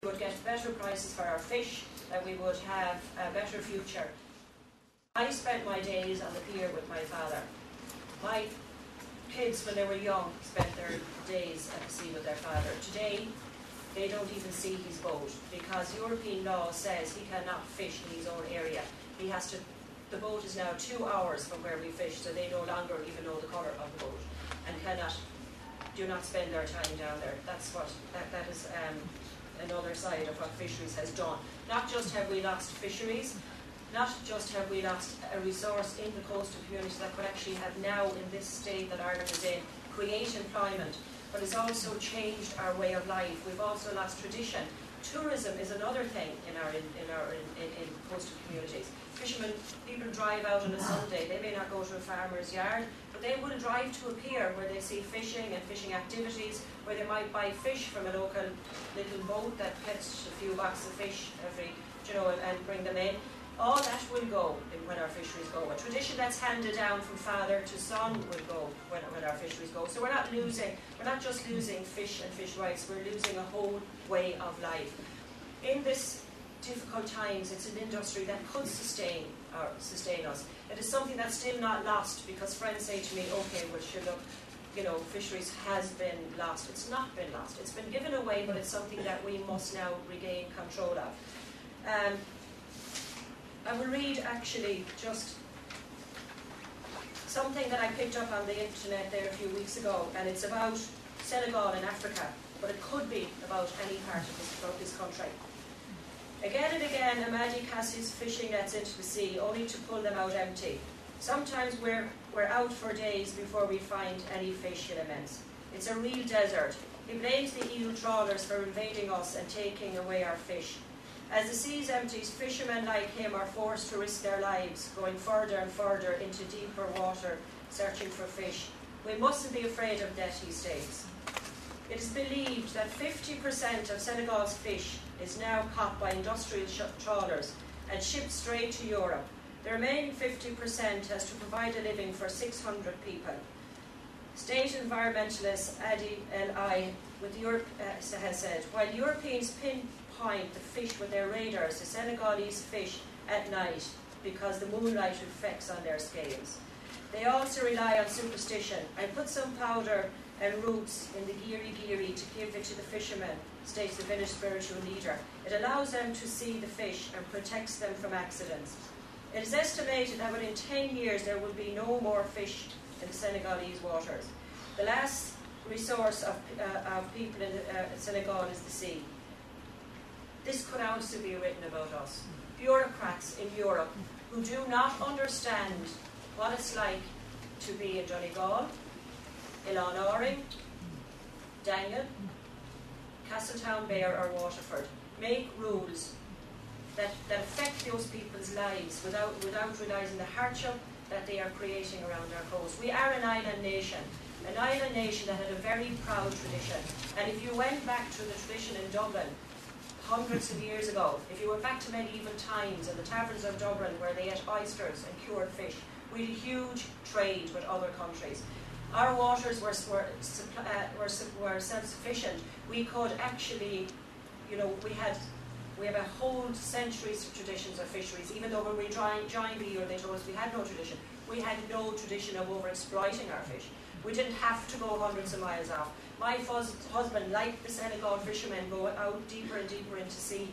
We would get better prices for our fish, that we would have a better future. I spent my days on the pier with my father. My kids, when they were young, spent their days at the sea with their father. Today, they don't even see his boat because European law says he cannot fish in his own area. He has to. The boat is now 2 hours from where we fish, so they no longer even know the colour of the boat and do not spend their time down there. That's what that is another side of what fisheries has done. Not just have we lost fisheries, not just have we lost a resource in the coastal communities that could actually have now, in this state that Ireland is in, create employment, but it's also changed our way of life. We've also lost tradition. Tourism is another thing in coastal communities. Fishermen, people drive out on a Sunday. They may not go to a farmer's yard, but they will drive to a pier where they see fishing and fishing activities, where they might buy fish from a local little boat that catches a few boxes of fish every, and bring them in. All that will go when our fisheries go. A tradition that's handed down from father to son will go when our fisheries go. So we're not just losing fish and fish rights, we're losing a whole way of life. In this difficult times, it's an industry that could sustain us. It is something that's still not lost, because friends say to me, okay, well sure, look, fisheries has been lost. It's not been lost. It's been given away, but it's something that we must now regain control of. I will read actually just something that I picked up on the internet there a few weeks ago, and it's about Senegal in Africa, but it could be about any part of this country. Again and again, Amadi casts his fishing nets into the sea, only to pull them out empty. Sometimes we're out for days before we find any fish, he laments. It's a real desert. He blames the EU trawlers for invading us and taking away our fish. As the seas empties, fishermen like him are forced to risk their lives, going further and further into deeper water, searching for fish. We mustn't be afraid of death, he states. It is believed that 50% of Senegal's fish is now caught by industrial trawlers and shipped straight to Europe. The remaining 50% has to provide a living for 600 people. State environmentalist Adi L.I. with Europe has said, while Europeans pinpoint the fish with their radars, the Senegalese fish at night because the moonlight reflects on their scales. They also rely on superstition. I put some powder and roots in the giri to give it to the fishermen, states the village spiritual leader. It allows them to see the fish and protects them from accidents. It is estimated that within 10 years there will be no more fish in the Senegalese waters. The last resource of people in Senegal is the sea. This could also be written about us. Bureaucrats in Europe who do not understand what it's like to be in Donegal, Ilan-Oring, Dangan, Castletownbere or Waterford, make rules that affect those people's lives without realising the hardship that they are creating around our coast. We are an island nation that had a very proud tradition. And if you went back to the tradition in Dublin hundreds of years ago, if you went back to medieval times and the taverns of Dublin where they ate oysters and cured fish, we had a huge trade with other countries. Our waters were self-sufficient. We could actually, we have a whole centuries of traditions of fisheries. Even though when we joined the EU, they told us we had no tradition. We had no tradition of over-exploiting our fish. We didn't have to go hundreds of miles off. My husband, like the Senegal fishermen, go out deeper and deeper into sea.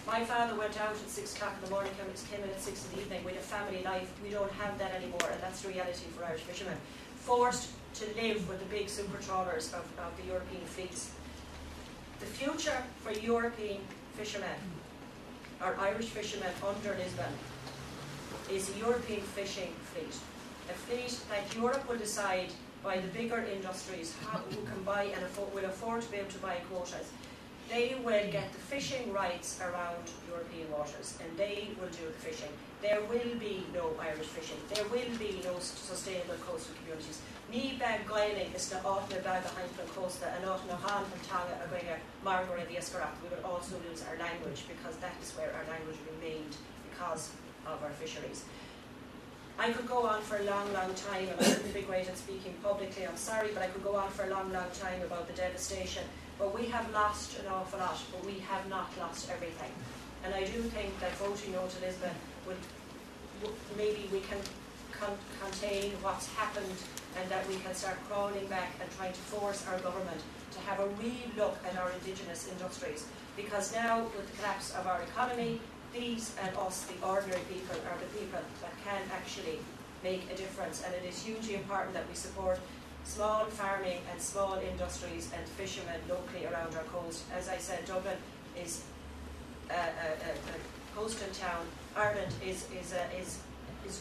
My father went out at 6 o'clock in the morning, came in at 6 in the evening. We had a family life. We don't have that anymore, and that's the reality for Irish fishermen. Forced to live with the big super trawlers of the European fleets. The future for European fishermen, or Irish fishermen under Lisbon, is a European fishing fleet. A fleet that Europe will decide by the bigger industries who can buy and will afford to be able to buy quotas. They will get the fishing rights around European waters, and they will do the fishing. There will be no Irish fishing. There will be no sustainable coastal communities. Ní bag gailing is na áthna bag a haintlan costa and áthna han and tanga a gringa margaret the escarap. We will also lose our language, because that is where our language remained because of our fisheries. I could go on for a long, long time, and I wouldn't be great at speaking publicly, I'm sorry, but I could go on for a long, long time about the devastation But we have lost an awful lot, but we have not lost everything. And I do think that voting no to Lisbon would maybe we can contain what's happened, and that we can start crawling back and trying to force our government to have a real look at our indigenous industries. Because now, with the collapse of our economy, these and us, the ordinary people, are the people that can actually make a difference. And it is hugely important that we support small farming and small industries and fishermen locally around our coast. As I said, Dublin is a coastal town. Ireland is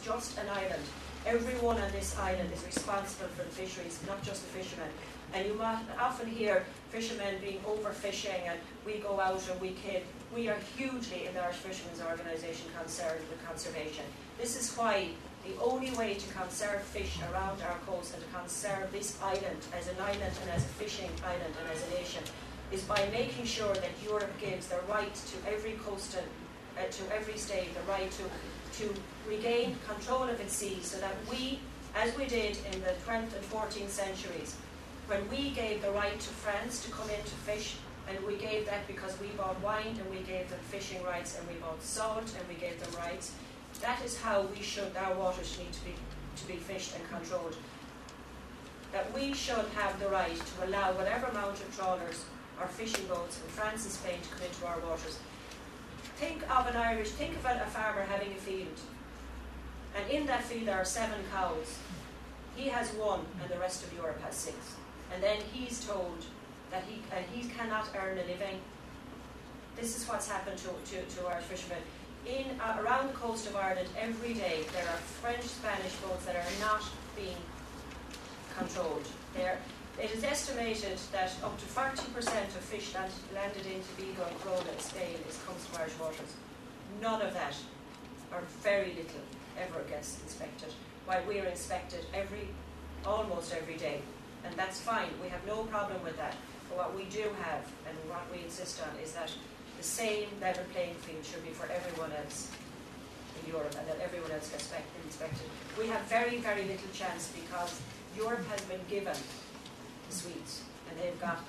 just an island. Everyone on this island is responsible for the fisheries, not just the fishermen. And you might often hear fishermen being overfishing, and we go out and we kill. We are hugely, in the Irish Fisheries Organisation, concerned with conservation. This is why the only way to conserve fish around our coast and to conserve this island as an island and as a fishing island and as a nation is by making sure that Europe gives the right to every coastal, to every state, the right to regain control of its seas, so that we, as we did in the 12th and 14th centuries, when we gave the right to France to come in to fish, and we gave that because we bought wine and we gave them fishing rights, and we bought salt and we gave them rights. That is how we should, our waters need to be fished and controlled. That we should have the right to allow whatever amount of trawlers or fishing boats in France and Spain to come into our waters. Think of a farmer having a field, and in that field there are 7 cows. He has 1 and the rest of Europe has 6. And then he's told that he cannot earn a living. This is what's happened to Irish fishermen. Around the coast of Ireland every day there are French, Spanish boats that are not being controlled. It is estimated that up to 40% of fish that landed into Vigo and Crota in Spain comes from Irish waters. None of that, or very little, ever gets inspected, while we are inspected almost every day. And that's fine, we have no problem with that. But what we do have, and what we insist on, is that the same level playing field should be for everyone else in Europe, and that everyone else gets inspected. We have very, very little chance, because Europe has been given the Swedes, and they've got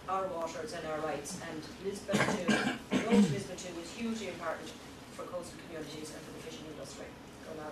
our waters and our rights, and Lisbon too. Going to Lisbon too is hugely important for coastal communities and for the fishing industry. Go now.